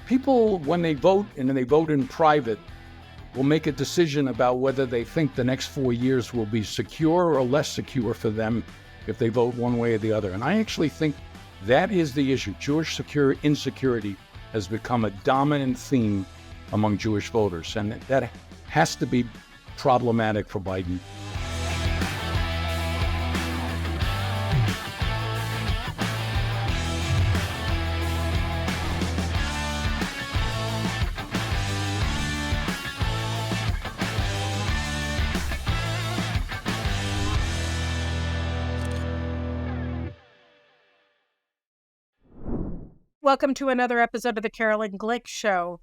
People, when they vote and they vote in private, will make a decision about whether they think the next 4 years will be secure or less secure for them if they vote one way or the other. And I actually think that is the issue. Jewish insecurity has become a dominant theme among Jewish voters, and that has to be problematic for Biden. Welcome to another episode of the Caroline Glick Show.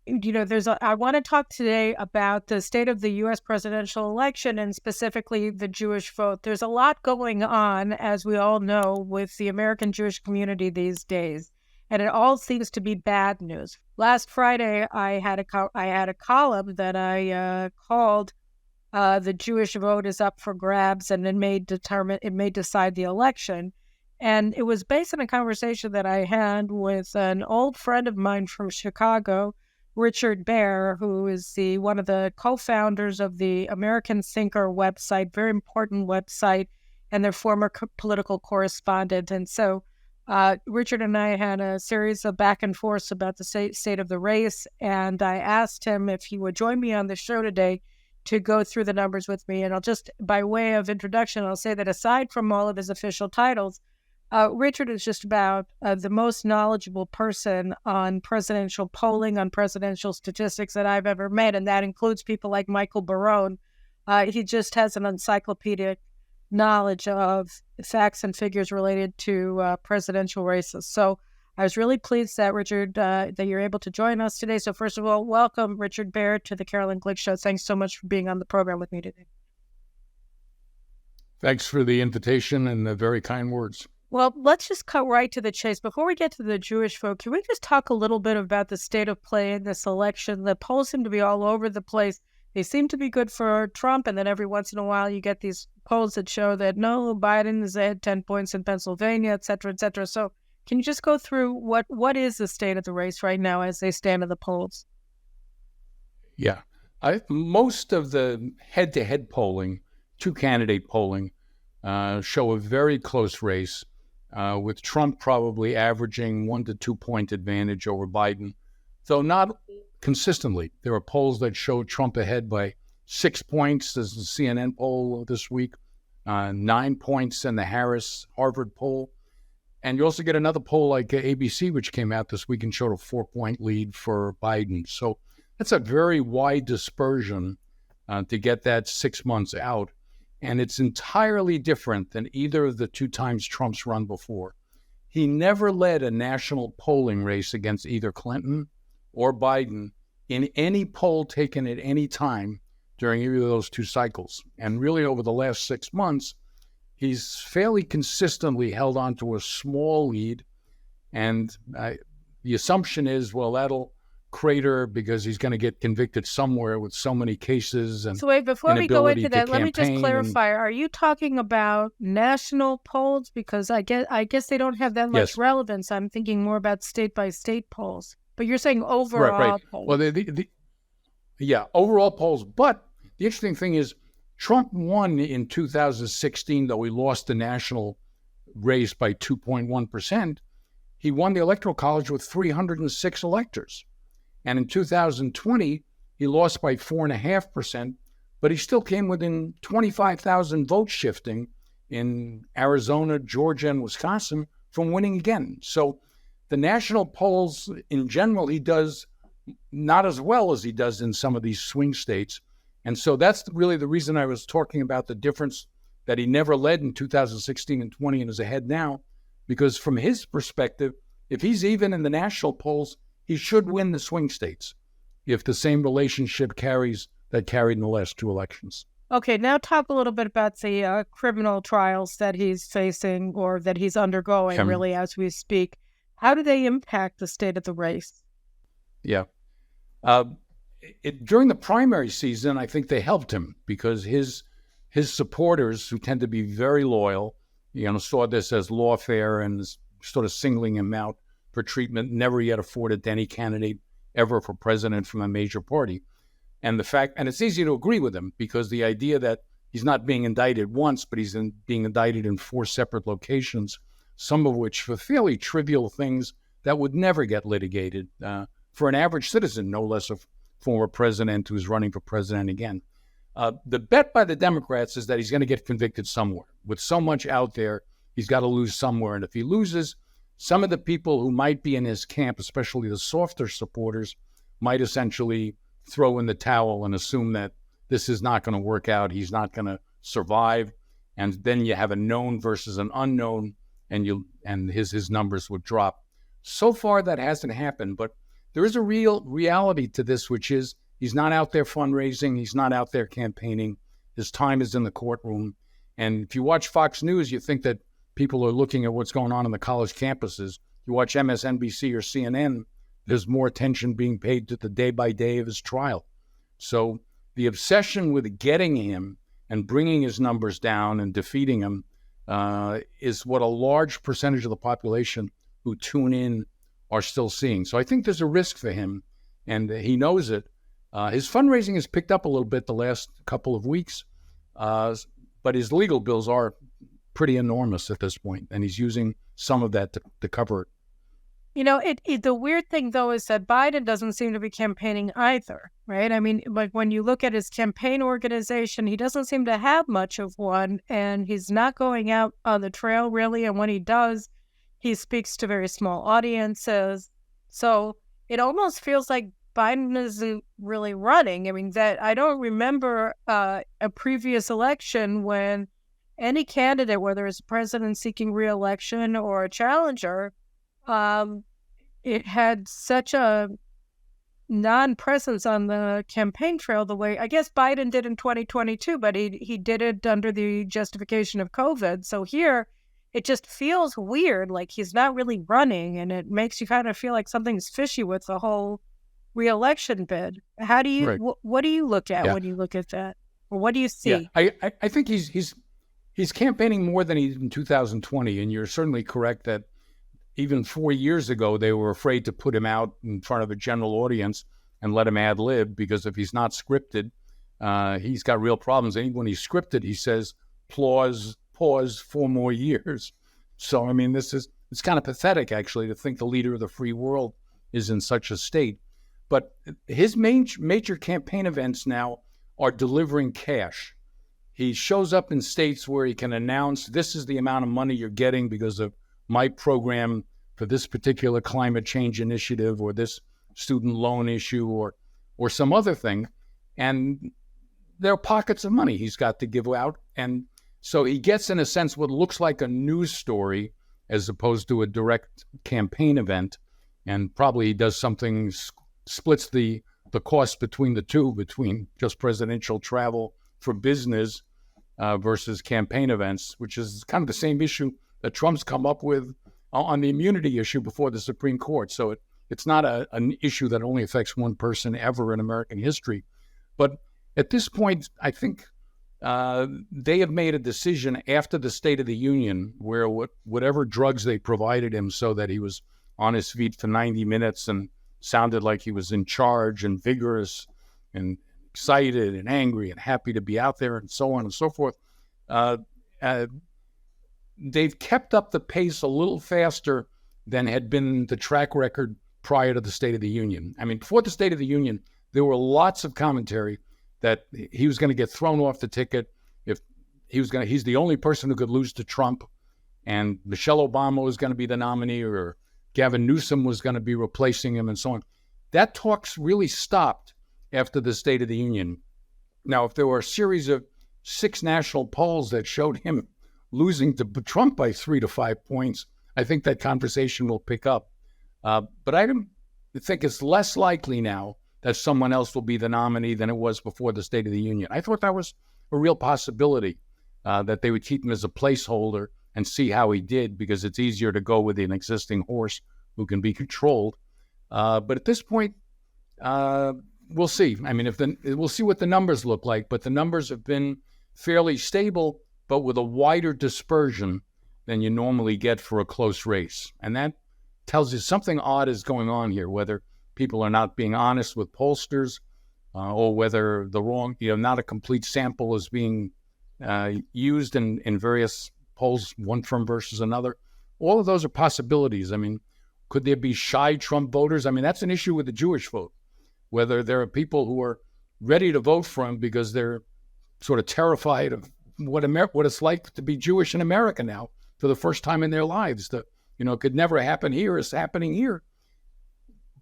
I want to talk today about the state of the U.S. presidential election and specifically the Jewish vote. There's a lot going on, as we all know, with the American Jewish community these days, and it all seems to be bad news. Last Friday, I had a column that I called "The Jewish Vote is Up for Grabs," and it may decide the election. And it was based on a conversation that I had with an old friend of mine from Chicago, Richard Baehr, who is one of the co-founders of the American Thinker website, very important website, and their former political correspondent. And so Richard and I had a series of back and forths about the state of the race, and I asked him if he would join me on the show today to go through the numbers with me. And I'll just, by way of introduction, I'll say that aside from all of his official titles, Richard is just about the most knowledgeable person on presidential polling, on presidential statistics that I've ever met, and that includes people like Michael Barone. He just has an encyclopedic knowledge of facts and figures related to presidential races. So I was really pleased that, Richard, that you're able to join us today. So first of all, welcome, Richard Baehr, to the Caroline Glick Show. Thanks so much for being on the program with me today. Thanks for the invitation and the very kind words. Well, let's just cut right to the chase. Before we get to the Jewish vote, can we just talk a little bit about the state of play in this election? The polls seem to be all over the place. They seem to be good for Trump, and then every once in a while you get these polls that show that, no, Biden is ahead 10 points in Pennsylvania, et cetera, et cetera. So can you just go through what is the state of the race right now as they stand in the polls? Yeah. Most of the head-to-head polling, two-candidate polling, show a very close race. With Trump probably averaging 1 to 2 point advantage over Biden, though not consistently. There are polls that show Trump ahead by 6 points. There's the CNN poll this week, 9 points in the Harvard poll. And you also get another poll like ABC, which came out this week and showed a 4-point lead for Biden. So that's a very wide dispersion to get that 6 months out. And it's entirely different than either of the two times Trump's run before. He never led a national polling race against either Clinton or Biden in any poll taken at any time during either of those two cycles. And really over the last 6 months, he's fairly consistently held on to a small lead. And the assumption is, well, that'll crater because he's going to get convicted somewhere with so many cases. And so wait, before we go into that, let me just clarify. Are you talking about national polls? Because I guess they don't have that much relevance. I'm thinking more about state-by-state polls. But you're saying overall polls. Well, overall polls. But the interesting thing is Trump won in 2016, though he lost the national race by 2.1%. He won the Electoral College with 306 electors. And in 2020, he lost by 4.5%, but he still came within 25,000 votes shifting in Arizona, Georgia, and Wisconsin from winning again. So the national polls, in general, he does not as well as he does in some of these swing states. And so that's really the reason I was talking about the difference that he never led in 2016 and 20 and is ahead now, because from his perspective, if he's even in the national polls, he should win the swing states if the same relationship carried in the last two elections. Okay, now talk a little bit about the criminal trials that he's facing or that he's undergoing, really, as we speak. How do they impact the state of the race? Yeah. During the primary season, I think they helped him because his supporters, who tend to be very loyal, saw this as lawfare and sort of singling him out for treatment never yet afforded to any candidate ever for president from a major party. And it's easy to agree with him, because the idea that he's not being indicted once, but he's being indicted in 4 separate locations, some of which for fairly trivial things that would never get litigated for an average citizen, no less a former president who's running for president again. The bet by the Democrats is that he's going to get convicted somewhere. With so much out there, he's got to lose somewhere. And if he loses, some of the people who might be in his camp, especially the softer supporters, might essentially throw in the towel and assume that this is not going to work out. He's not going to survive. And then you have a known versus an unknown, and his numbers would drop. So far, that hasn't happened. But there is a real reality to this, which is he's not out there fundraising. He's not out there campaigning. His time is in the courtroom. And if you watch Fox News, you think that people are looking at what's going on in the college campuses. You watch MSNBC or CNN, there's more attention being paid to the day-by-day of his trial. So the obsession with getting him and bringing his numbers down and defeating him is what a large percentage of the population who tune in are still seeing. So I think there's a risk for him, and he knows it. His fundraising has picked up a little bit the last couple of weeks, but his legal bills are pretty enormous at this point, and he's using some of that to cover it. The weird thing, though, is that Biden doesn't seem to be campaigning either, right? I mean, like when you look at his campaign organization, he doesn't seem to have much of one, and he's not going out on the trail, really. And when he does, he speaks to very small audiences. So it almost feels like Biden isn't really running. I mean, that I don't remember a previous election when any candidate, whether it's a president seeking re-election or a challenger, it had such a non-presence on the campaign trail the way I guess Biden did in 2022, but he did it under the justification of COVID. So here, it just feels weird, like he's not really running, and it makes you kind of feel like something's fishy with the whole re-election bid. How do you, Right. what do you look at when you look at that? Or what do you see? Yeah, I think he's campaigning more than he did in 2020, and you're certainly correct that even 4 years ago, they were afraid to put him out in front of a general audience and let him ad lib, because if he's not scripted, he's got real problems. And when he's scripted, he says, pause 4 more years. So, I mean, it's kind of pathetic, actually, to think the leader of the free world is in such a state. But his major campaign events now are delivering cash. He shows up in states where he can announce, this is the amount of money you're getting because of my program for this particular climate change initiative or this student loan issue or some other thing. And there are pockets of money he's got to give out. And so he gets, in a sense, what looks like a news story as opposed to a direct campaign event. And probably he does something, splits the cost between the two, between just presidential travel for business versus campaign events, which is kind of the same issue that Trump's come up with on the immunity issue before the Supreme Court. So it's not an issue that only affects one person ever in American history. But at this point, I think they have made a decision after the State of the Union where whatever drugs they provided him so that he was on his feet for 90 minutes and sounded like he was in charge and vigorous and excited and angry and happy to be out there and so on and so forth, they've kept up the pace a little faster than had been the track record prior to the State of the Union. I mean, before the State of the Union, there were lots of commentary that he was going to get thrown off the ticket. If he's the only person who could lose to Trump, and Michelle Obama was going to be the nominee, or Gavin Newsom was going to be replacing him, and so on. That talk's really stopped after the State of the Union. Now, if there were a series of 6 national polls that showed him losing to Trump by 3 to 5 points, I think that conversation will pick up. But I think it's less likely now that someone else will be the nominee than it was before the State of the Union. I thought that was a real possibility, that they would keep him as a placeholder and see how he did, because it's easier to go with an existing horse who can be controlled. But at this point, we'll see. I mean, we'll see what the numbers look like, but the numbers have been fairly stable, but with a wider dispersion than you normally get for a close race. And that tells you something odd is going on here, whether people are not being honest with pollsters or whether the wrong, not a complete sample is being used in various polls, one firm versus another. All of those are possibilities. I mean, could there be shy Trump voters? I mean, that's an issue with the Jewish vote, whether there are people who are ready to vote for him because they're sort of terrified of what it's like to be Jewish in America now for the first time in their lives. Could never happen here is happening here.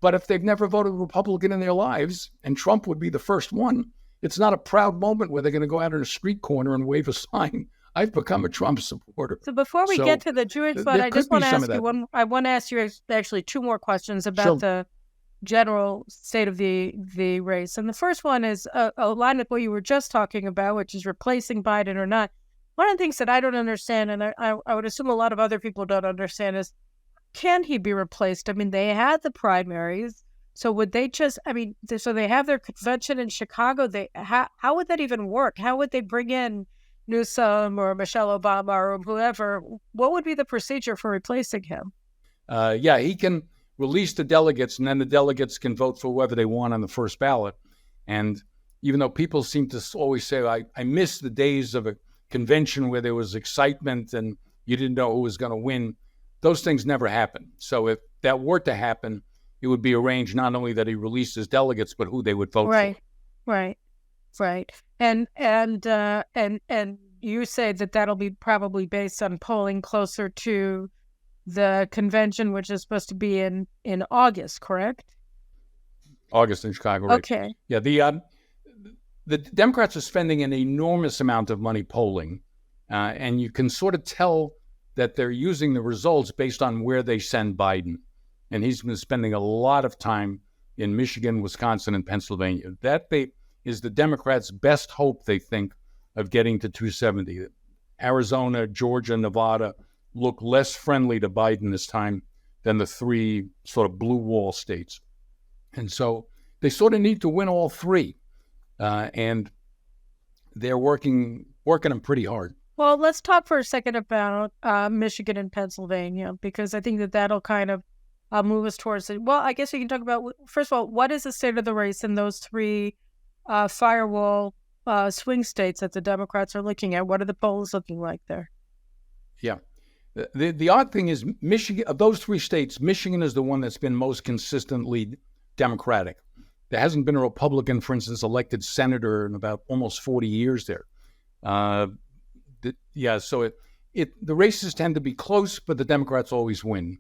But if they've never voted Republican in their lives, and Trump would be the first one, it's not a proud moment where they're going to go out in a street corner and wave a sign, "I've become a Trump supporter." So before we get to the Jewish vote, I just want to ask you I want to ask you actually two more questions about the general state of the race. And the first one is a line with what you were just talking about, which is replacing Biden or not. One of the things that I don't understand, and I would assume a lot of other people don't understand, is can he be replaced? I mean, they had the primaries, so would they just? I mean, so they have their convention in Chicago. How would that even work? How would they bring in Newsom or Michelle Obama or whoever? What would be the procedure for replacing him? He can release the delegates, and then the delegates can vote for whoever they want on the first ballot. And even though people seem to always say, I miss the days of a convention where there was excitement and you didn't know who was going to win, those things never happen. So if that were to happen, it would be arranged not only that he released his delegates, but who they would vote for. Right. And you say that that'll be probably based on polling closer to the convention, which is supposed to be in August, correct? August in Chicago, right? Okay. Yeah, the Democrats are spending an enormous amount of money polling, and you can sort of tell that they're using the results based on where they send Biden. And he's been spending a lot of time in Michigan, Wisconsin, and Pennsylvania. That is the Democrats' best hope, they think, of getting to 270. Arizona, Georgia, Nevada look less friendly to Biden this time than the three sort of blue wall states. And so they sort of need to win all three. And they're working them pretty hard. Well, let's talk for a second about Michigan and Pennsylvania, because I think that'll kind of move us towards it. Well, I guess we can talk about, first of all, what is the state of the race in those three firewall swing states that the Democrats are looking at? What are the polls looking like there? Yeah. The odd thing is, Michigan, of those three states, Michigan is the one that's been most consistently Democratic. There hasn't been a Republican, for instance, elected senator in about almost 40 years there. So the races tend to be close, but the Democrats always win.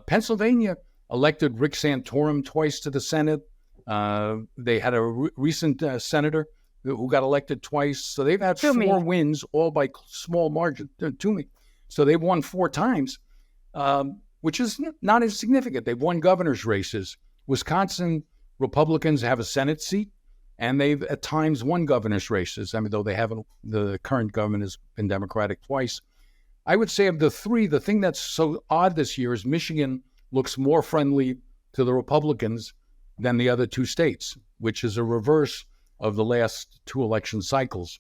Pennsylvania elected Rick Santorum twice to the Senate. They had a recent senator who got elected twice. So they've had four wins, all by small margin. Toomey. So they've won four times, which is not insignificant. They've won governor's races. Wisconsin Republicans have a Senate seat, and they've at times won governor's races. I mean, though they haven't, the current government has been Democratic twice. I would say of the three, the thing that's so odd this year is Michigan looks more friendly to the Republicans than the other two states, which is a reverse of the last two election cycles.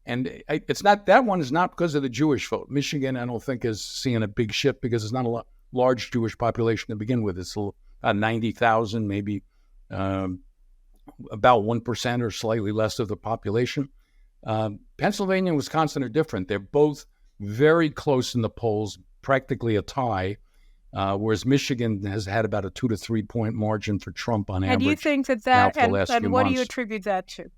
It's not, that one is not because of the Jewish vote. Michigan, I don't think, is seeing a big shift because it's not a large Jewish population to begin with. It's 90,000, maybe about 1% or slightly less of the population. Pennsylvania and Wisconsin are different. They're both very close in the polls, practically a tie, whereas Michigan has had about a 2 to 3 point margin for Trump on average. And do you think that and what do you attribute that to?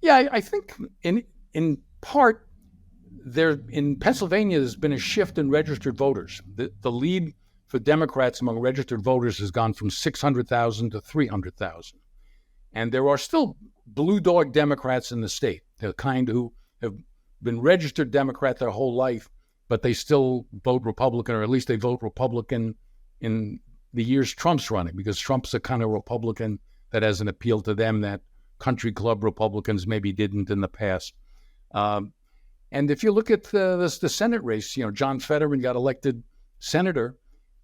Yeah, I think in part, in Pennsylvania, there's been a shift in registered voters. The lead for Democrats among registered voters has gone from 600,000 to 300,000. And there are still blue dog Democrats in the state, the kind who have been registered Democrat their whole life, but they still vote Republican, or at least they vote Republican in the years Trump's running, because Trump's a kind of Republican that has an appeal to them that country club Republicans maybe didn't in the past. And if you look at the Senate race, John Fetterman got elected senator.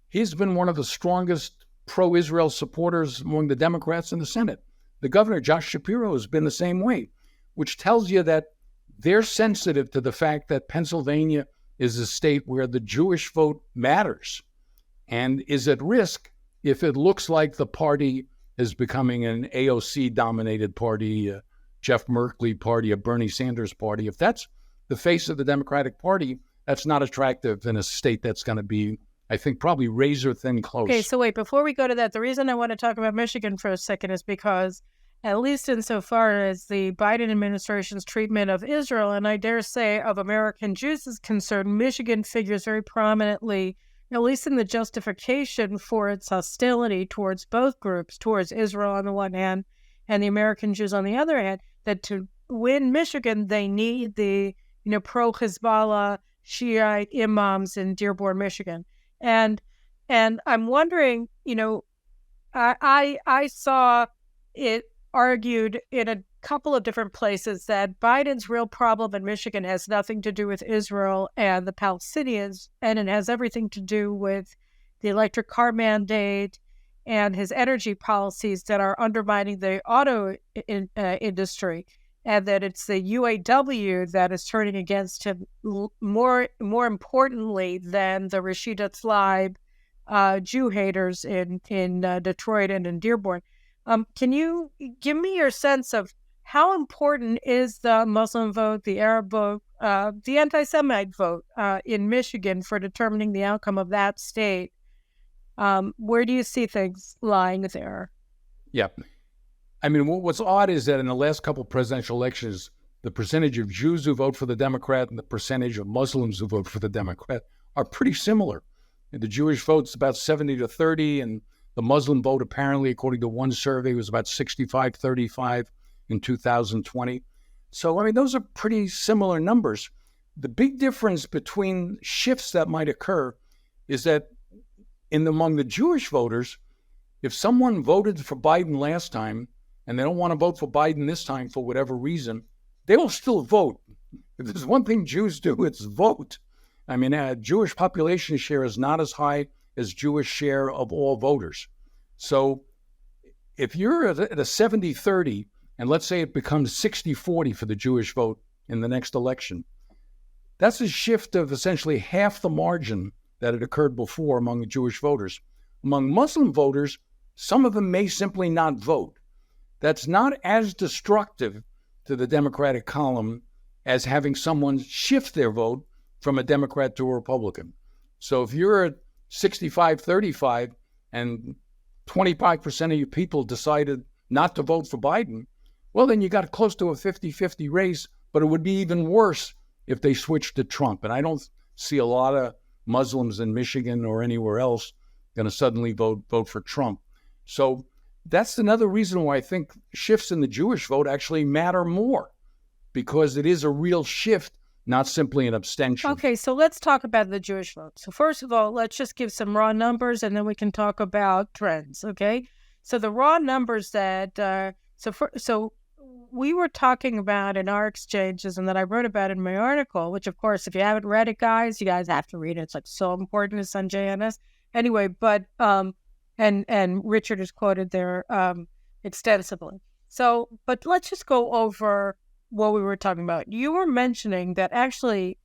He's been one of the strongest pro-Israel supporters among the Democrats in the Senate. The governor, Josh Shapiro, has been the same way, which tells you that they're sensitive to the fact that Pennsylvania is a state where the Jewish vote matters and is at risk if it looks like the party is becoming an AOC-dominated party, a Jeff Merkley party, a Bernie Sanders party. If that's the face of the Democratic Party, that's not attractive in a state that's going to be, I think, probably razor-thin close. Okay, so wait, before we go to that, the reason I want to talk about Michigan for a second is because, at least insofar as the Biden administration's treatment of Israel, and I dare say of American Jews is concerned, Michigan figures very prominently, at least in the justification for its hostility towards both groups, towards Israel on the one hand and the American Jews on the other hand, that to win Michigan, they need the pro-Hezbollah Shiite imams in Dearborn, Michigan. And I'm wondering, I saw it argued in a couple of different places that Biden's real problem in Michigan has nothing to do with Israel and the Palestinians, and it has everything to do with the electric car mandate and his energy policies that are undermining the auto industry, and that it's the UAW that is turning against him more importantly than the Rashida Tlaib Jew haters in Detroit and in Dearborn. Can you give me your sense of how important is the Muslim vote, the Arab vote, the anti-Semite vote in Michigan for determining the outcome of that state? Where do you see things lying there? Yeah. I mean, what's odd is that in the last couple of presidential elections, the percentage of Jews who vote for the Democrat and the percentage of Muslims who vote for the Democrat are pretty similar. The Jewish vote's about 70-30, and the Muslim vote, apparently, according to one survey, was about 65-35 in 2020. So, I mean, those are pretty similar numbers. The big difference between shifts that might occur is that among the Jewish voters, if someone voted for Biden last time and they don't want to vote for Biden this time for whatever reason, they will still vote. If there's one thing Jews do, it's vote. I mean, Jewish population share is not as high as Jewish share of all voters. So if you're at a 70-30, and let's say it becomes 60-40 for the Jewish vote in the next election, that's a shift of essentially half the margin that had occurred before among the Jewish voters. Among Muslim voters, some of them may simply not vote. That's not as destructive to the Democratic column as having someone shift their vote from a Democrat to a Republican. So if you're at 65-35 and 25% of your people decided not to vote for Biden, well, then you got close to a 50-50 race, but it would be even worse if they switched to Trump. And I don't see a lot of Muslims in Michigan or anywhere else going to suddenly vote for Trump. So that's another reason why I think shifts in the Jewish vote actually matter more, because it is a real shift, not simply an abstention. Okay, so let's talk about the Jewish vote. So first of all, let's just give some raw numbers, and then we can talk about trends, okay? So the raw numbers that, so we were talking about in our exchanges and that I wrote about in my article, which of course, if you haven't read it, guys, you guys have to read it. It's like so important. It's on JNS. Anyway, but, and Richard is quoted there extensively. So, but let's just go over what we were talking about. You were mentioning that actually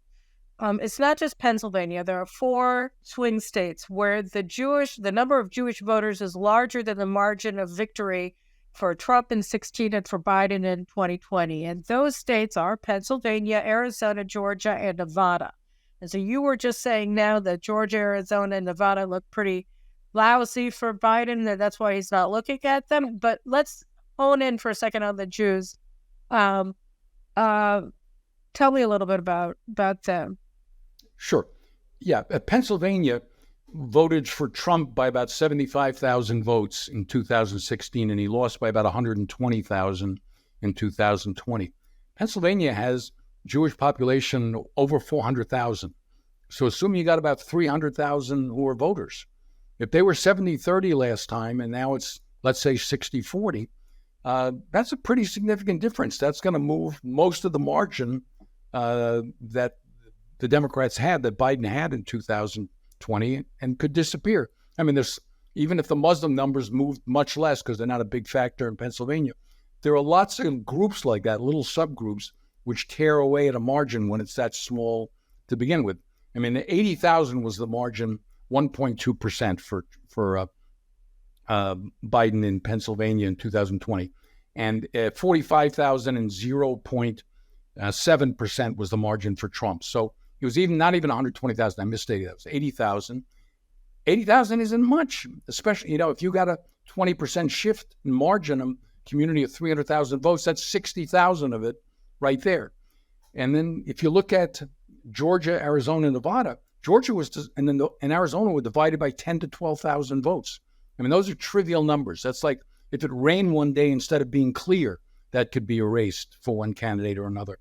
it's not just Pennsylvania. There are 4 swing states where the number of Jewish voters is larger than the margin of victory for Trump in 2016 and for Biden in 2020. And those states are Pennsylvania, Arizona, Georgia, and Nevada. And so you were just saying now that Georgia, Arizona, and Nevada look pretty lousy for Biden, and that's why he's not looking at them. But let's hone in for a second on the Jews. Tell me a little bit about them. Sure. Yeah, Pennsylvania voted for Trump by about 75,000 votes in 2016, and he lost by about 120,000 in 2020. Pennsylvania has Jewish population over 400,000. So assume you got about 300,000 who are voters. If they were 70-30 last time, and now it's, let's say, 60-40, that's a pretty significant difference. That's going to move most of the margin that the Democrats had, that Biden had in 2020, and could disappear. I mean, even if the Muslim numbers moved much less because they're not a big factor in Pennsylvania, there are lots of groups like that, little subgroups, which tear away at a margin when it's that small to begin with. I mean, 80,000 was the margin, 1.2% for Biden in Pennsylvania in 2020, and 45,000 and 0.7% was the margin for Trump. So it was not even 120,000. I misstated that. It was 80,000. 80,000 isn't much, especially, if you got a 20% shift in margin, a community of 300,000 votes, that's 60,000 of it right there. And then if you look at Georgia, Arizona, Nevada, and Arizona were divided by 10 to 12,000 votes. I mean, those are trivial numbers. That's like if it rained one day, instead of being clear, that could be erased for one candidate or another.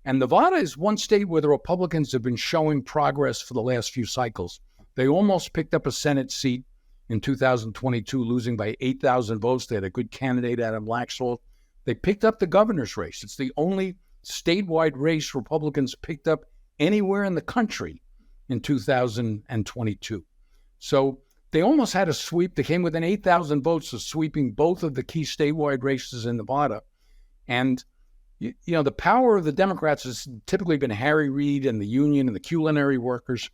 And Nevada is one state where the Republicans have been showing progress for the last few cycles. They almost picked up a Senate seat in 2022, losing by 8,000 votes. They had a good candidate, Adam Laxalt. They picked up the governor's race. It's the only statewide race Republicans picked up anywhere in the country in 2022. So they almost had a sweep. They came within 8,000 votes of sweeping both of the key statewide races in Nevada. And, the power of the Democrats has typically been Harry Reid and the union and the culinary workers.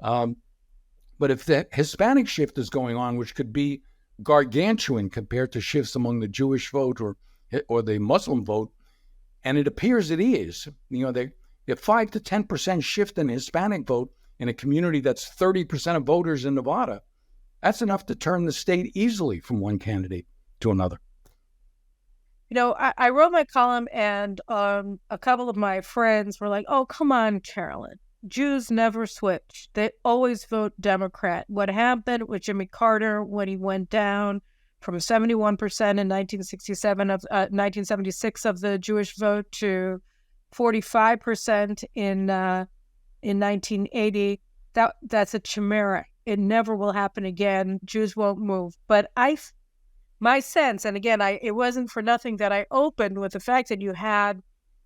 But if the Hispanic shift is going on, which could be gargantuan compared to shifts among the Jewish vote or the Muslim vote, and it appears it is, they 5 to 10% shift in the Hispanic vote in a community that's 30% of voters in Nevada, that's enough to turn the state easily from one candidate to another. I wrote my column, and a couple of my friends were like, "Oh, come on, Caroline. Jews never switch. They always vote Democrat. What happened with Jimmy Carter when he went down from 71% in 1976 of the Jewish vote to 45% in 1980? That's a chimera. It never will happen again. Jews won't move." But my sense, and again, it wasn't for nothing that I opened with the fact that you had,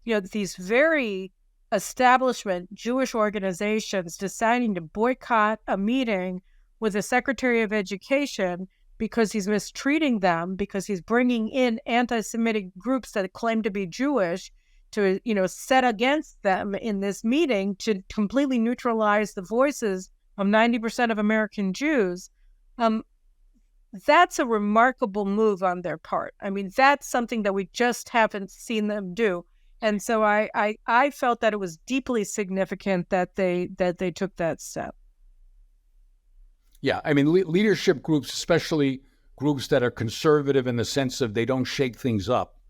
these very establishment Jewish organizations deciding to boycott a meeting with the Secretary of Education because he's mistreating them, because he's bringing in anti-Semitic groups that claim to be Jewish to, set against them in this meeting to completely neutralize the voices of 90% of American Jews. That's a remarkable move on their part. I mean, that's something that we just haven't seen them do. And so I felt that it was deeply significant that they took that step. Yeah, I mean, leadership groups, especially groups that are conservative in the sense of they don't shake things up,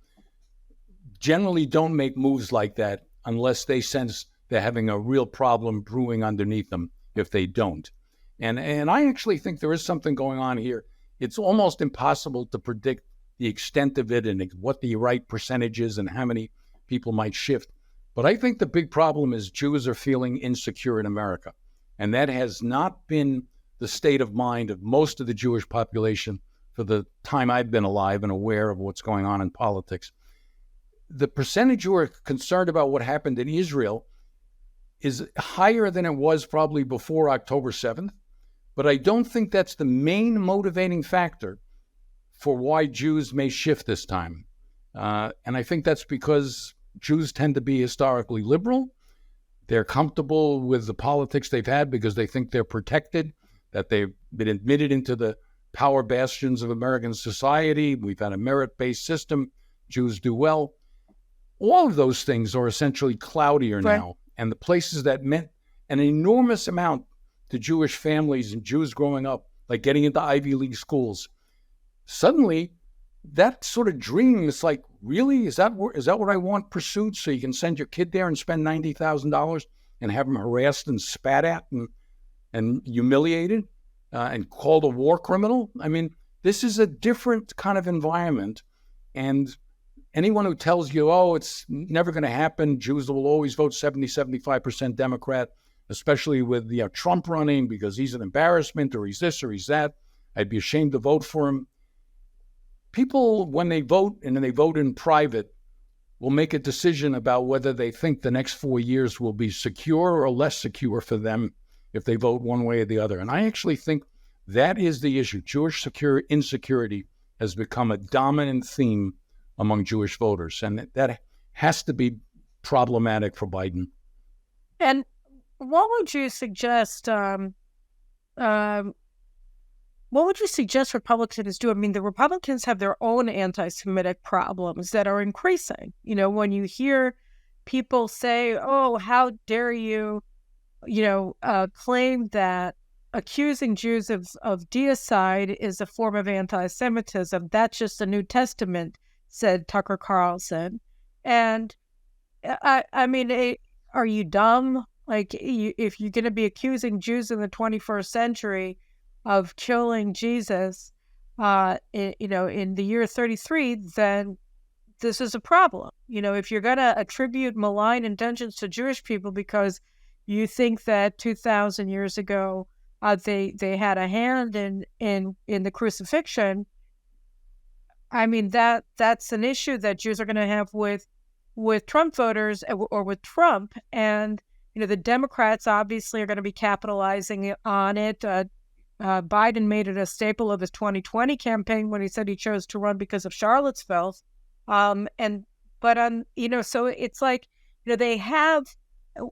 generally don't make moves like that unless they sense they're having a real problem brewing underneath them if they don't. And I actually think there is something going on here. It's almost impossible to predict the extent of it and what the right percentage is and how many people might shift. But I think the big problem is Jews are feeling insecure in America. And that has not been the state of mind of most of the Jewish population for the time I've been alive and aware of what's going on in politics. The percentage who are concerned about what happened in Israel is higher than it was probably before October 7th. But I don't think that's the main motivating factor for why Jews may shift this time. And I think that's because Jews tend to be historically liberal. They're comfortable with the politics they've had because they think they're protected, that they've been admitted into the power bastions of American society. We've had a merit-based system. Jews do well. All of those things are essentially cloudier now. And the places that meant an enormous amount to Jewish families and Jews growing up, like getting into Ivy League schools, suddenly that sort of dream is like, really? Is that what I want pursued? So you can send your kid there and spend $90,000 and have them harassed and spat at and humiliated and called a war criminal? I mean, this is a different kind of environment. And anyone who tells you, oh, it's never going to happen, Jews will always vote 70, 75% Democrat, especially with Trump running because he's an embarrassment or he's this or he's that, I'd be ashamed to vote for him. People, when they vote and then they vote in private, will make a decision about whether they think the next 4 years will be secure or less secure for them if they vote one way or the other. And I actually think that is the issue. Jewish insecurity has become a dominant theme among Jewish voters, and that has to be problematic for Biden. And what would you suggest? Um, what would you suggest Republicans do? I mean, the Republicans have their own anti-Semitic problems that are increasing. When you hear people say, "Oh, how dare you," claim that accusing Jews of deicide is a form of anti-Semitism. That's just the New Testament, said Tucker Carlson. And I mean, are you dumb? Like, if you're going to be accusing Jews in the 21st century of killing Jesus, in the year 33, then this is a problem. If you're going to attribute malign intentions to Jewish people because you think that 2,000 years ago they had a hand in the crucifixion, I mean, that's an issue that Jews are going to have with Trump voters or with Trump. And, the Democrats obviously are going to be capitalizing on it. Biden made it a staple of his 2020 campaign when he said he chose to run because of Charlottesville. So it's like, they have,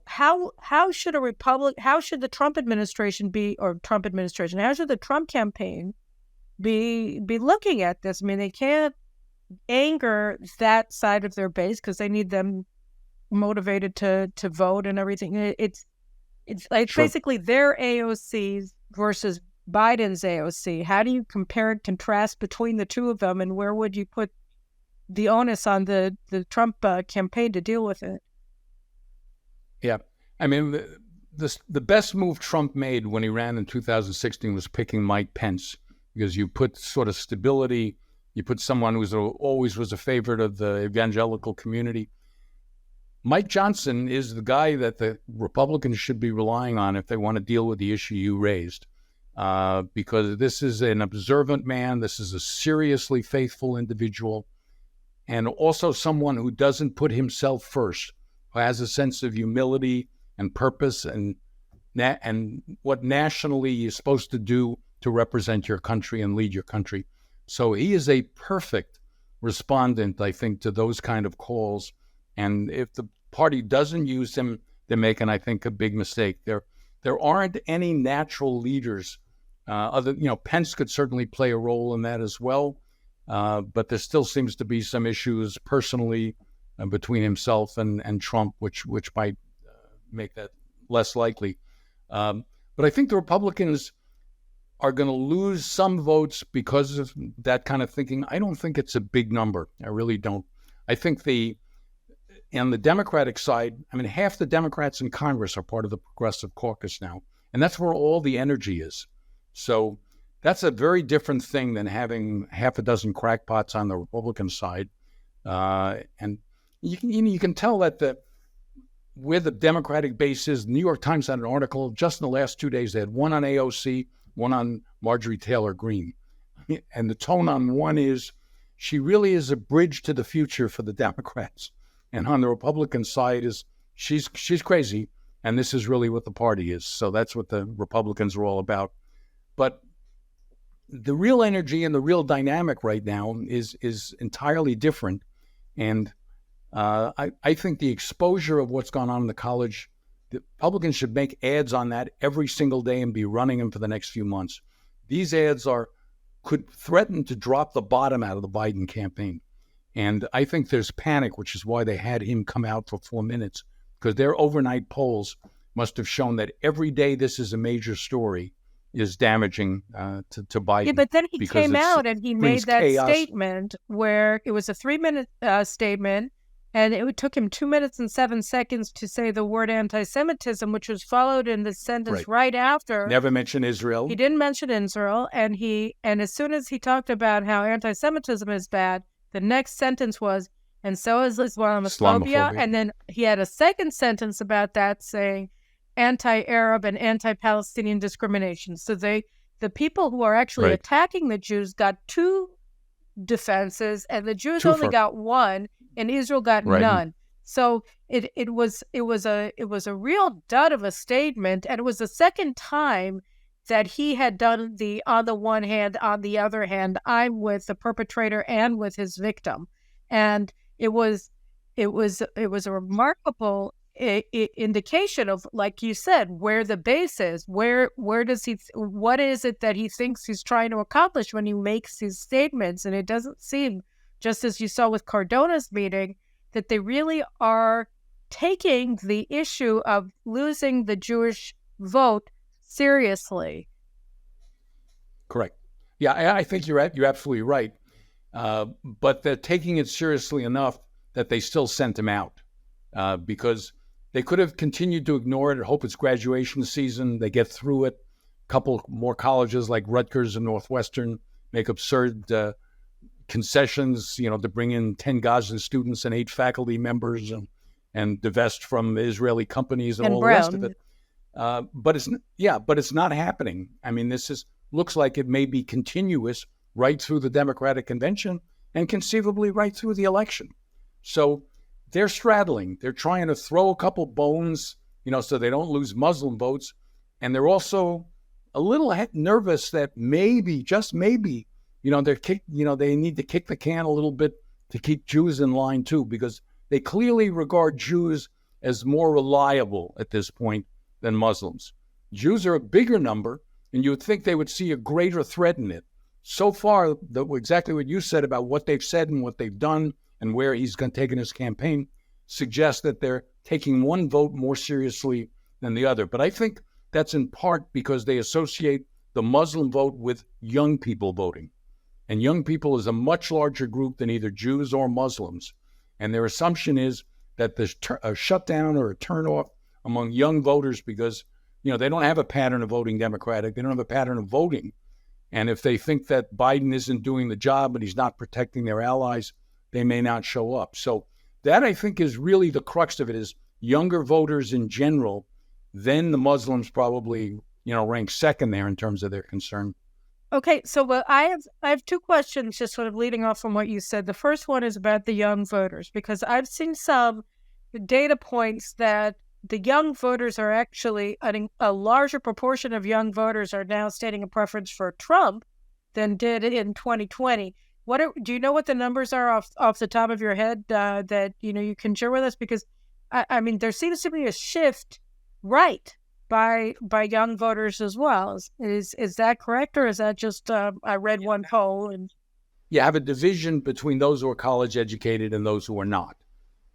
how should the Trump administration how should the Trump campaign be looking at this? I mean, they can't anger that side of their base because they need them motivated to vote and everything. It's like Sure. basically their AOC versus Biden's AOC. How do you compare and contrast between the two of them, and where would you put the onus on the Trump campaign to deal with it? Yeah. I mean, the best move Trump made when he ran in 2016 was picking Mike Pence, because you put sort of stability, you put someone who's always was a favorite of the evangelical community. Mike Johnson is the guy that the Republicans should be relying on if they want to deal with the issue you raised, because this is an observant man. This is a seriously faithful individual, and also someone who doesn't put himself first, who has a sense of humility and purpose and what nationally you're supposed to do to represent your country and lead your country. So he is a perfect respondent, I think, to those kind of calls. And if the party doesn't use him, they're making, I think, a big mistake. There aren't any natural leaders. Pence could certainly play a role in that as well. But there still seems to be some issues personally between himself and Trump, which might make that less likely. But I think the Republicans are going to lose some votes because of that kind of thinking. I don't think it's a big number. I really don't. I think on the Democratic side, I mean, half the Democrats in Congress are part of the Progressive Caucus now, and that's where all the energy is. So that's a very different thing than having half a dozen crackpots on the Republican side. And you can tell that where the Democratic base is. The New York Times had an article just in the last 2 days. They had one on AOC, one on Marjorie Taylor Greene. And the tone on one is, she really is a bridge to the future for the Democrats. And on the Republican side is, she's crazy, and this is really what the party is. So that's what the Republicans are all about. But the real energy and the real dynamic right now is entirely different. And I think the exposure of what's gone on in the college, the Republicans should make ads on that every single day and be running them for the next few months. These ads could threaten to drop the bottom out of the Biden campaign. And I think there's panic, which is why they had him come out for 4 minutes, because their overnight polls must have shown that every day this is a major story is damaging to Biden. Yeah, but then he came out and he made that statement where it was a 3-minute statement, and it took him 2 minutes and 7 seconds to say the word anti-Semitism, which was followed in the sentence right after. Never mentioned Israel. He didn't mention Israel, and as soon as he talked about how anti-Semitism is bad, the next sentence was, and so is Islamophobia. And then he had a second sentence about that saying anti-Arab and anti-Palestinian discrimination. So the people who are actually attacking the Jews got two defenses, and the Jews only got one, and Israel got none. So it was a real dud of a statement, and it was the second time that he had done the on the one hand, on the other hand, I'm with the perpetrator and with his victim. And it was a remarkable indication of, like you said, where the base is. Where does he? What is it that he thinks he's trying to accomplish when he makes his statements? And it doesn't seem, just as you saw with Cardona's meeting, that they really are taking the issue of losing the Jewish vote seriously. Correct. Yeah, I think you're absolutely right. But they're taking it seriously enough that they still sent him out, because they could have continued to ignore it and hope it's graduation season. They get through it. A couple more colleges like Rutgers and Northwestern make absurd concessions, to bring in 10 Gaza students and 8 faculty members and divest from Israeli companies and all the rest of it. But it's not happening. I mean, looks like it may be continuous right through the Democratic convention and conceivably right through the election. So they're straddling. They're trying to throw a couple bones, so they don't lose Muslim votes. And they're also a little nervous that maybe, just maybe, they need to kick the can a little bit to keep Jews in line too, because they clearly regard Jews as more reliable at this point than Muslims. Jews are a bigger number, and you would think they would see a greater threat in it. So far, exactly what you said about what they've said and what they've done and where he's taken his campaign suggests that they're taking one vote more seriously than the other. But I think that's in part because they associate the Muslim vote with young people voting. And young people is a much larger group than either Jews or Muslims. And their assumption is that there's a shutdown or a turnoff among young voters because, they don't have a pattern of voting Democratic. They don't have a pattern of voting. And if they think that Biden isn't doing the job and he's not protecting their allies, they may not show up. So that, I think, is really the crux of it, is younger voters in general. Then the Muslims probably, rank second there in terms of their concern. Okay, so I have 2 questions just sort of leading off from what you said. The first one is about the young voters, because I've seen some data points that the young voters are actually, a larger proportion of young voters are now stating a preference for Trump than did in 2020. Do you know what the numbers are off the top of your head that you can share with us? Because I mean, there seems to be a shift right by young voters as well. Is that correct, or is that just I read one poll and you have a division between those who are college educated and those who are not.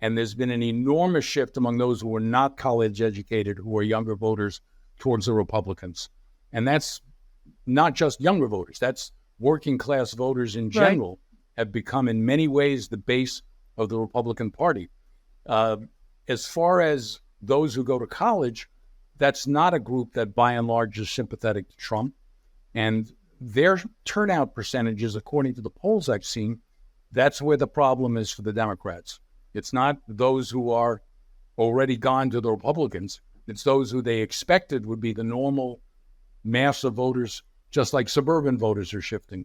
And there's been an enormous shift among those who are not college educated, who are younger voters, towards the Republicans. And that's not just younger voters. That's working class voters in general have become in many ways the base of the Republican Party. As far as those who go to college, that's not a group that by and large is sympathetic to Trump. And their turnout percentages, according to the polls I've seen, that's where the problem is for the Democrats. It's not those who are already gone to the Republicans. It's those who they expected would be the normal mass of voters, just like suburban voters are shifting.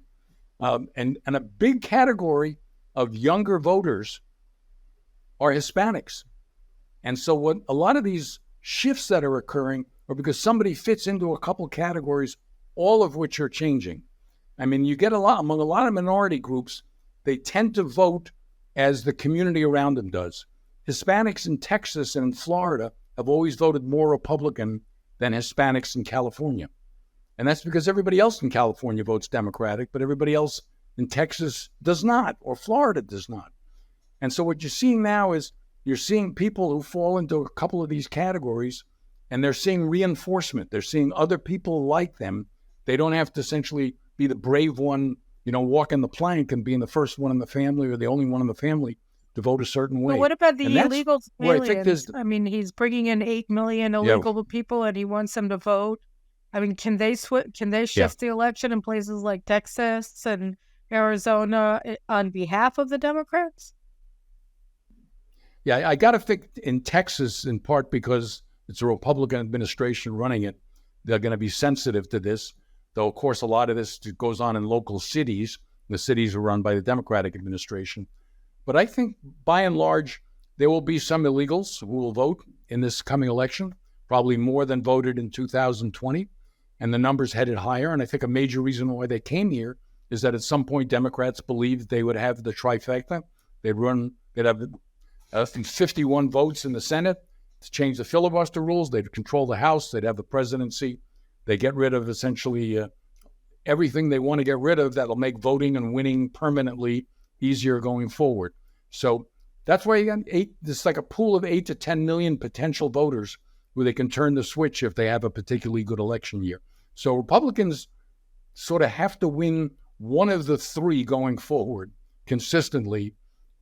And a big category of younger voters are Hispanics. And so what a lot of these shifts that are occurring are because somebody fits into a couple categories, all of which are changing. I mean, you get among a lot of minority groups, they tend to vote as the community around them does. Hispanics in Texas and in Florida have always voted more Republican than Hispanics in California. And that's because everybody else in California votes Democratic, but everybody else in Texas does not, or Florida does not. And so what you're seeing now is you're seeing people who fall into a couple of these categories, and they're seeing reinforcement. They're seeing other people like them. They don't have to essentially be the brave one, walking the plank and being the first one in the family or the only one in the family to vote a certain way. But what about the illegal aliens? I mean, he's bringing in 8 million illegal people, and he wants them to vote. I mean, can they shift the election in places like Texas and Arizona on behalf of the Democrats? Yeah, I got to think in Texas, in part because it's a Republican administration running it, they're going to be sensitive to this. Though, of course, a lot of this goes on in local cities. The cities are run by the Democratic administration. But I think, by and large, there will be some illegals who will vote in this coming election, probably more than voted in 2020. And the numbers headed higher. And I think a major reason why they came here is that at some point, Democrats believed they would have the trifecta. They'd have 51 votes in the Senate, change the filibuster rules. They'd control the House. They'd have the presidency. They get rid of essentially everything they want to get rid of that'll make voting and winning permanently easier going forward. So that's why you got this like a pool of 8 to 10 million potential voters where they can turn the switch if they have a particularly good election year. So Republicans sort of have to win one of the three going forward consistently,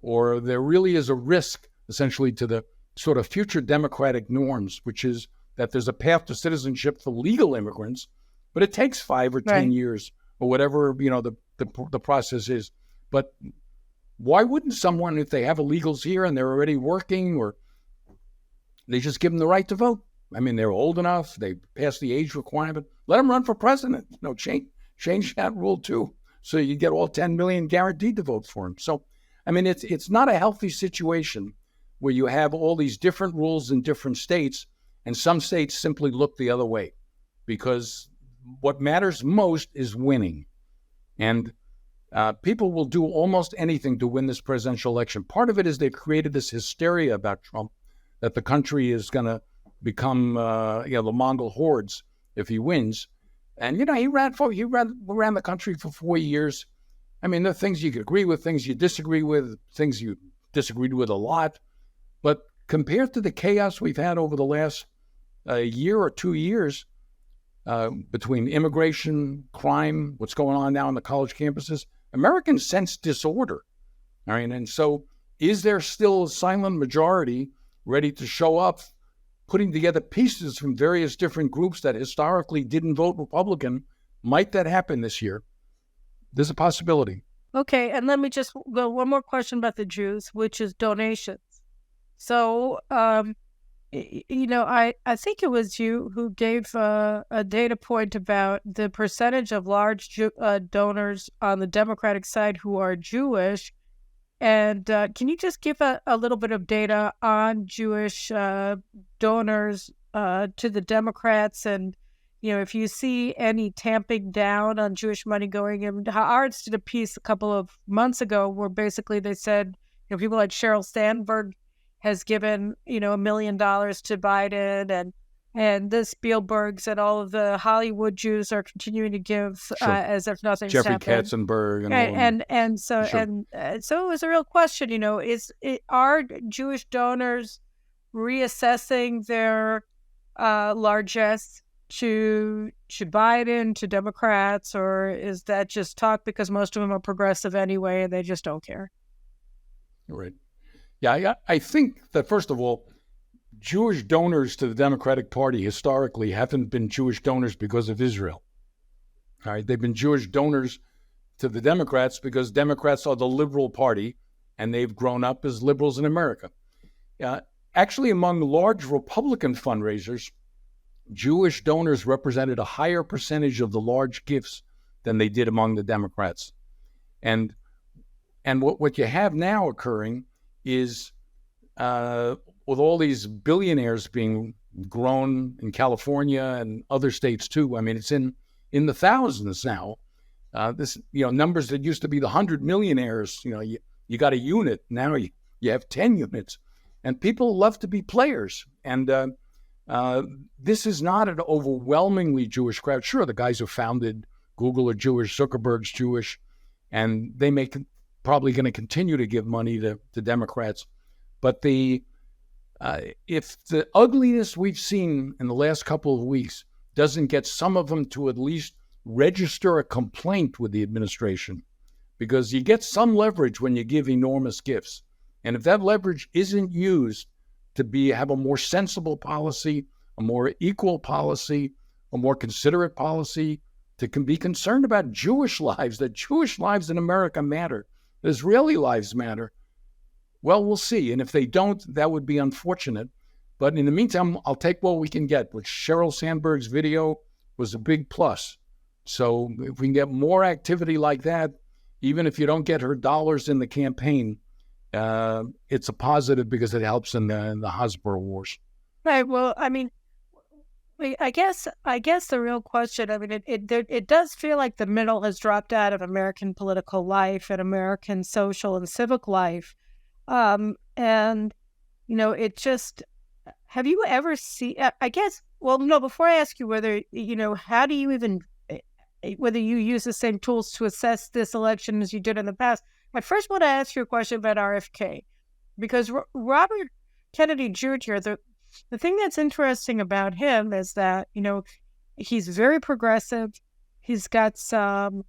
or there really is a risk essentially to the sort of future democratic norms, which is that there's a path to citizenship for legal immigrants, but it takes 5 or 10 years or whatever, the process is. But why wouldn't someone, if they have illegals here and they're already working, or they just give them the right to vote? I mean, they're old enough, they pass the age requirement, let them run for president. No, change that rule too, so you get all 10 million guaranteed to vote for him. So, I mean, it's not a healthy situation where you have all these different rules in different states, and some states simply look the other way, because what matters most is winning. And people will do almost anything to win this presidential election. Part of it is they've created this hysteria about Trump, that the country is going to become the Mongol hordes if he wins. And, he ran the country for 4 years. I mean, there are things you could agree with, things you disagree with, things you disagreed with a lot. But compared to the chaos we've had over the last year or 2 years, between immigration, crime, what's going on now on the college campuses, Americans sense disorder. All right, and so is there still a silent majority ready to show up, putting together pieces from various different groups that historically didn't vote Republican? Might that happen this year? There's a possibility. Okay, and let me just go one more question about the Jews, which is donations. So, I think it was you who gave a data point about the percentage of large donors on the Democratic side who are Jewish. And can you just give a little bit of data on Jewish donors to the Democrats? And, if you see any tamping down on Jewish money going in. Haaretz did a piece a couple of months ago where basically they said, people like Sheryl Sandberg has given, $1 million to Biden, and the Spielbergs and all of the Hollywood Jews are continuing to give as if nothing's Jeffrey happened. Katzenberg So it was a real question. Are Jewish donors reassessing their largesse to Biden, to Democrats, or is that just talk because most of them are progressive anyway and they just don't care? Right. Yeah, I think that, first of all, Jewish donors to the Democratic Party historically haven't been Jewish donors because of Israel. All right, they've been Jewish donors to the Democrats because Democrats are the liberal party, and they've grown up as liberals in America. Actually, among large Republican fundraisers, Jewish donors represented a higher percentage of the large gifts than they did among the Democrats. And what you have now occurring is with all these billionaires being grown in California and other states too. I mean, it's in the thousands now. Numbers that used to be the 100 millionaires. You got a unit, now you have 10 units, and people love to be players. And this is not an overwhelmingly Jewish crowd. Sure, the guys who founded Google are Jewish, Zuckerberg's Jewish, and they may probably going to continue to give money to Democrats. But if the ugliness we've seen in the last couple of weeks doesn't get some of them to at least register a complaint with the administration, because you get some leverage when you give enormous gifts. And if that leverage isn't used to have a more sensible policy, a more equal policy, a more considerate policy, to be concerned about Jewish lives, that Jewish lives in America matter, that Israeli lives matter, well, we'll see. And if they don't, that would be unfortunate. But in the meantime, I'll take what we can get, which Sheryl Sandberg's video was a big plus. So if we can get more activity like that, even if you don't get her dollars in the campaign, it's a positive because it helps in the Hasbro wars. Right. Well, I mean, I guess the real question, I mean, it does feel like the middle has dropped out of American political life and American social and civic life. It just have you ever seen, I guess, well, no, before I ask you whether, how do you even, whether you use the same tools to assess this election as you did in the past, I first want to ask you a question about RFK, because Robert Kennedy Jr., the thing that's interesting about him is that, he's very progressive. He's got some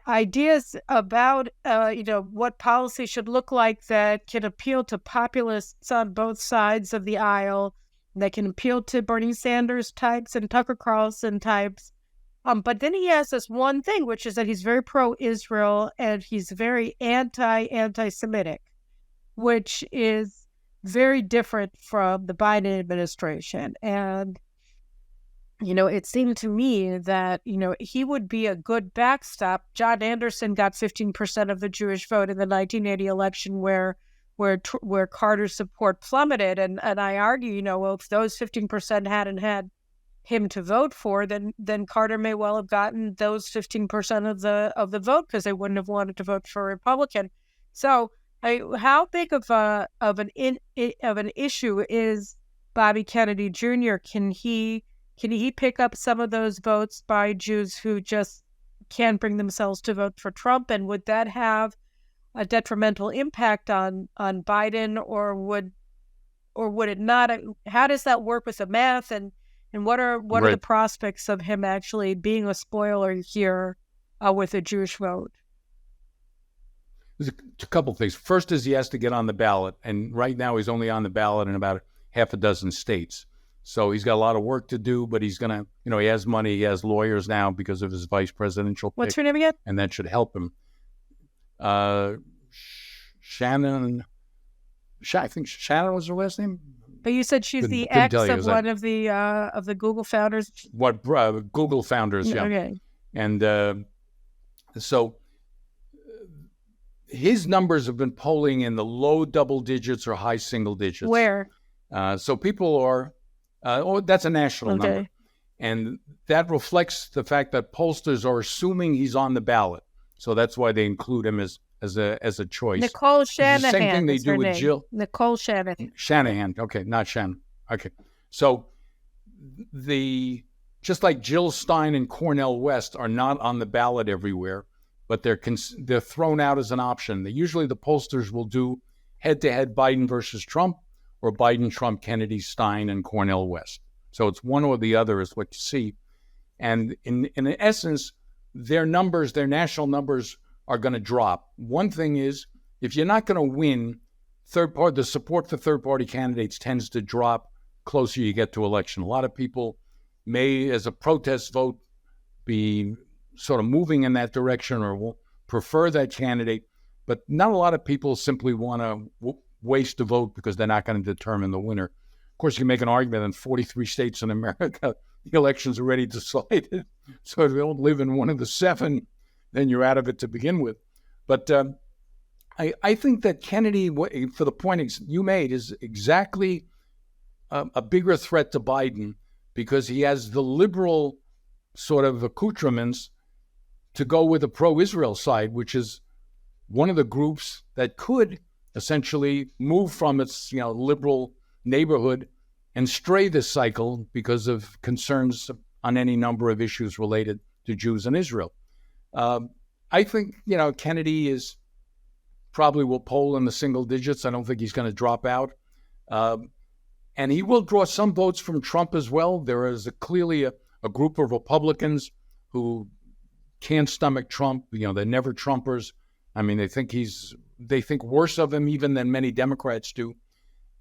ideas about, what policy should look like that can appeal to populists on both sides of the aisle, that can appeal to Bernie Sanders types and Tucker Carlson types. But then he has this one thing, which is that he's very pro-Israel and he's very anti-Semitic, which is very different from the Biden administration. And it seemed to me that, he would be a good backstop. John Anderson got 15% of the Jewish vote in the 1980 election where Carter's support plummeted. And I argue, well, if those 15% hadn't had him to vote for, then Carter may well have gotten those 15% of the vote, because they wouldn't have wanted to vote for a Republican. So how big of an issue is Bobby Kennedy Jr.? Can he pick up some of those votes by Jews who just can't bring themselves to vote for Trump? And would that have a detrimental impact on Biden, or would it not? How does that work with the math? And what are the prospects of him actually being a spoiler here with a Jewish vote? There's a couple things. First is he has to get on the ballot, and right now he's only on the ballot in about half a dozen states. So he's got a lot of work to do, but he's going to, he has money, he has lawyers now because of his vice presidential pick. What's her name again? And that should help him. Shannon, I think Shannon was her last name. But you said she's the ex of one of the Google founders. What Google founders? Yeah. Okay. And so his numbers have been polling in the low double digits or high single digits. Where? So people are. That's a national number. And that reflects the fact that pollsters are assuming he's on the ballot. So that's why they include him as a choice. Nicole Shanahan. It's the same thing they do with Jill. Nicole Shanahan. Shanahan. Okay, not Shannon. Okay. So just like Jill Stein and Cornel West are not on the ballot everywhere, but they're thrown out as an option. Usually the pollsters will do head-to-head Biden versus Trump, or Biden, Trump, Kennedy, Stein, and Cornel West. So it's one or the other is what you see. And in essence, their national numbers are going to drop. One thing is, if you're not going to win, the support for third-party candidates tends to drop closer you get to election. A lot of people may, as a protest vote, be sort of moving in that direction or will prefer that candidate, but not a lot of people simply want to waste a vote because they're not going to determine the winner. Of course, you can make an argument in 43 states in America, the election's already decided. So if you don't live in one of the 7, then you're out of it to begin with. But I think that Kennedy, for the point you made, is exactly a bigger threat to Biden because he has the liberal sort of accoutrements to go with the pro-Israel side, which is one of the groups that could essentially move from its liberal neighborhood and stray this cycle because of concerns on any number of issues related to Jews and Israel. I think Kennedy probably will poll in the single digits. I don't think he's going to drop out, and he will draw some votes from Trump as well. There is clearly a group of Republicans who can't stomach Trump. They're never Trumpers. I mean, they think worse of him even than many Democrats do.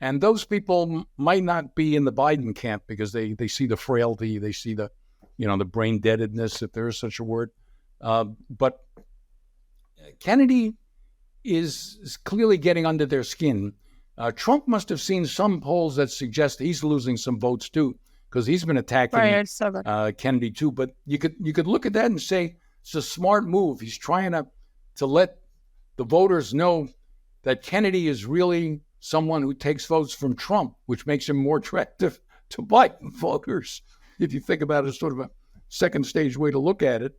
And those people might not be in the Biden camp because they see the frailty, they see the brain deadedness, if there is such a word. But Kennedy is clearly getting under their skin. Trump must have seen some polls that suggest he's losing some votes too, because he's been attacking Kennedy too. But you could look at that and say it's a smart move. He's trying to let the voters know that Kennedy is really someone who takes votes from Trump, which makes him more attractive to Biden voters, if you think about it as sort of a second stage way to look at it.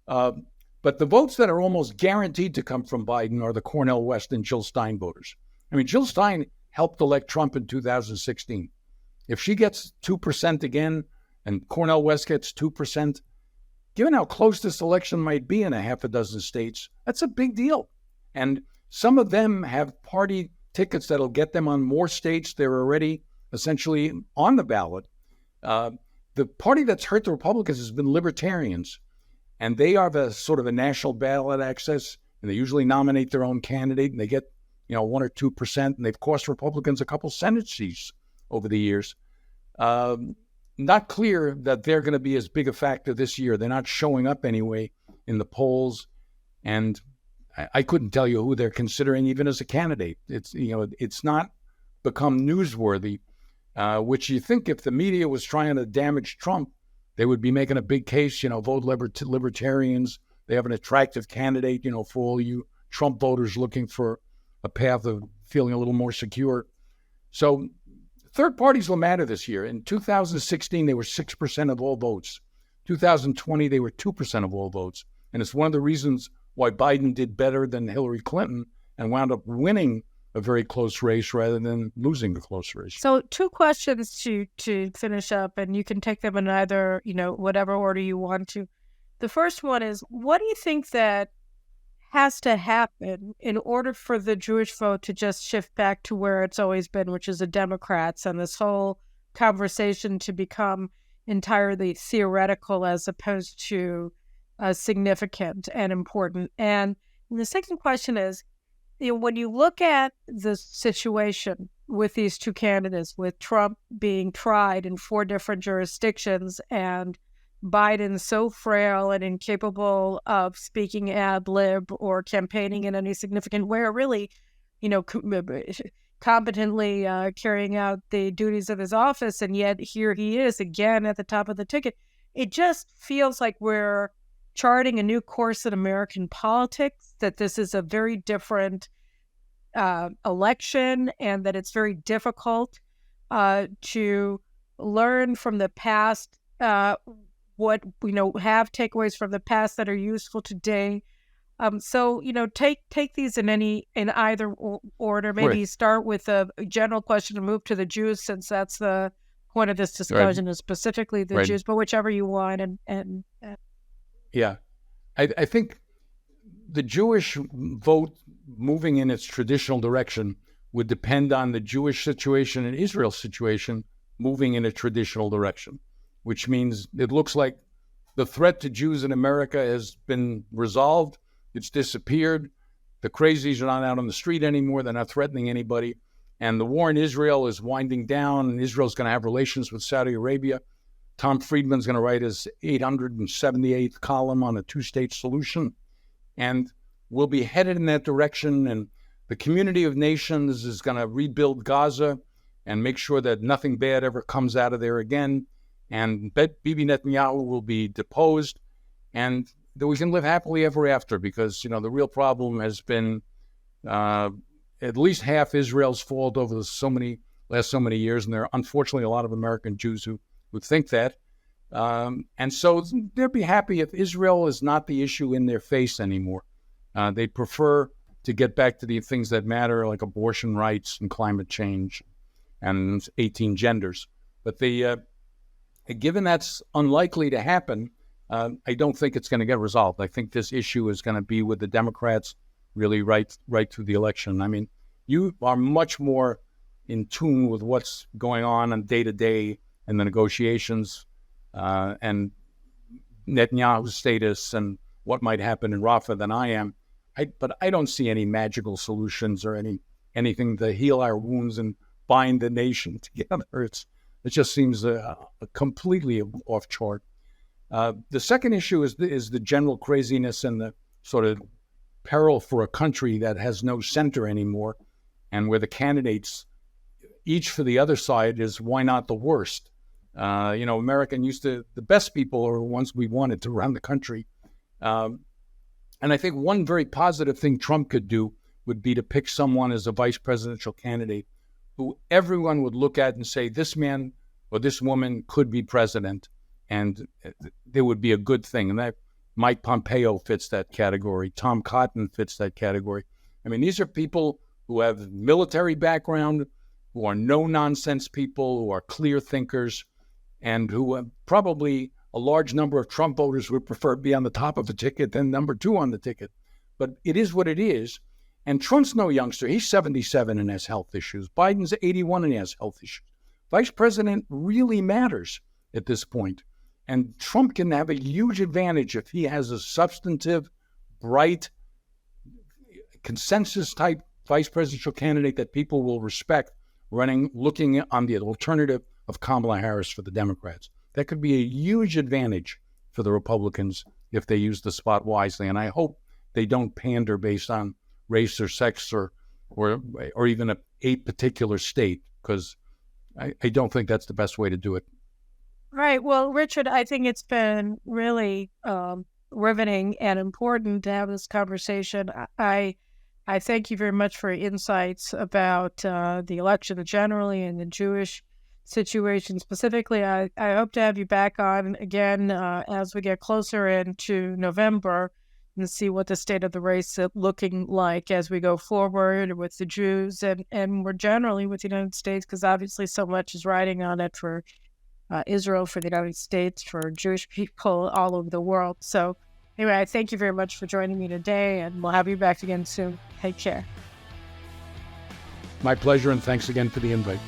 But the votes that are almost guaranteed to come from Biden are the Cornel West and Jill Stein voters. I mean, Jill Stein helped elect Trump in 2016. If she gets 2% again and Cornel West gets 2%, given how close this election might be in a half a dozen states, that's a big deal. And some of them have party tickets that'll get them on more states. They're already essentially on the ballot. The party that's hurt the Republicans has been libertarians, and they are the sort of a national ballot access, and they usually nominate their own candidate, and they get 1 or 2%, and they've cost Republicans a couple Senate seats over the years. Not clear that they're going to be as big a factor this year. They're not showing up anyway in the polls, and I couldn't tell you who they're considering even as a candidate. It's not become newsworthy, which you think if the media was trying to damage Trump, they would be making a big case, vote libertarians. They have an attractive candidate, for all you Trump voters looking for a path of feeling a little more secure. So third parties will matter this year. In 2016, they were 6% of all votes. 2020, they were 2% of all votes. And it's one of the reasons why Biden did better than Hillary Clinton and wound up winning a very close race rather than losing a close race. So 2 questions to finish up, and you can take them in either, whatever order you want to. The first one is, what do you think that has to happen in order for the Jewish vote to just shift back to where it's always been, which is the Democrats, and this whole conversation to become entirely theoretical as opposed to significant and important? And the second question is, when you look at the situation with these 2 candidates, with Trump being tried in 4 different jurisdictions and Biden so frail and incapable of speaking ad lib or campaigning in any significant way, or really, competently carrying out the duties of his office, and yet here he is again at the top of the ticket. It just feels like we're charting a new course in American politics, that this is a very different election, and that it's very difficult to learn from the past what have takeaways from the past that are useful today. So take these in either order. Maybe start with a general question and move to the Jews, since that's the point of this discussion, is specifically the Jews. But whichever you want, and yeah, I think the Jewish vote moving in its traditional direction would depend on the Jewish situation and Israel's situation moving in a traditional direction, which means it looks like the threat to Jews in America has been resolved. It's disappeared. The crazies are not out on the street anymore. They're not threatening anybody. And the war in Israel is winding down, and Israel's going to have relations with Saudi Arabia. Tom Friedman's going to write his 878th column on a 2-state solution. And we'll be headed in that direction. And the community of nations is going to rebuild Gaza and make sure that nothing bad ever comes out of there again. And Bibi Netanyahu will be deposed, and that we can live happily ever after, because, the real problem has been at least half Israel's fault over the last so many years. And there are unfortunately a lot of American Jews who think that. And so they'll be happy if Israel is not the issue in their face anymore. They prefer to get back to the things that matter, like abortion rights and climate change and 18 genders. But given that's unlikely to happen, I don't think it's going to get resolved. I think this issue is going to be with the Democrats really right through the election. I mean, you are much more in tune with what's going on day to day and the negotiations and Netanyahu's status and what might happen in Rafah than I am. But I don't see any magical solutions or anything to heal our wounds and bind the nation together. It just seems completely off chart. The second issue is the general craziness and the sort of peril for a country that has no center anymore, and where the candidates, each for the other side, is why not the worst. American the best people are the ones we wanted to run the country. And I think one very positive thing Trump could do would be to pick someone as a vice presidential candidate who everyone would look at and say, this man or this woman could be president, and there would be a good thing. And that Mike Pompeo fits that category. Tom Cotton fits that category. I mean, these are people who have military background, who are no-nonsense people, who are clear thinkers, and who probably a large number of Trump voters would prefer to be on the top of the ticket than number 2 on the ticket. But it is what it is. And Trump's no youngster. He's 77 and has health issues. Biden's 81 and he has health issues. Vice president really matters at this point. And Trump can have a huge advantage if he has a substantive, bright, consensus-type vice presidential candidate that people will respect looking on the alternative of Kamala Harris for the Democrats. That could be a huge advantage for the Republicans if they use the spot wisely. And I hope they don't pander based on race or sex or even a particular state, because I don't think that's the best way to do it. Right. Well, Richard, I think it's been really riveting and important to have this conversation. I thank you very much for your insights about the election generally and the Jewish situation specifically. I hope to have you back on again as we get closer into November and see what the state of the race is looking like as we go forward with the Jews and more generally with the United States, because obviously so much is riding on it for Israel, for the United States, for Jewish people all over the world. So anyway, I thank you very much for joining me today, and we'll have you back again soon. Take care. My pleasure, and thanks again for the invite.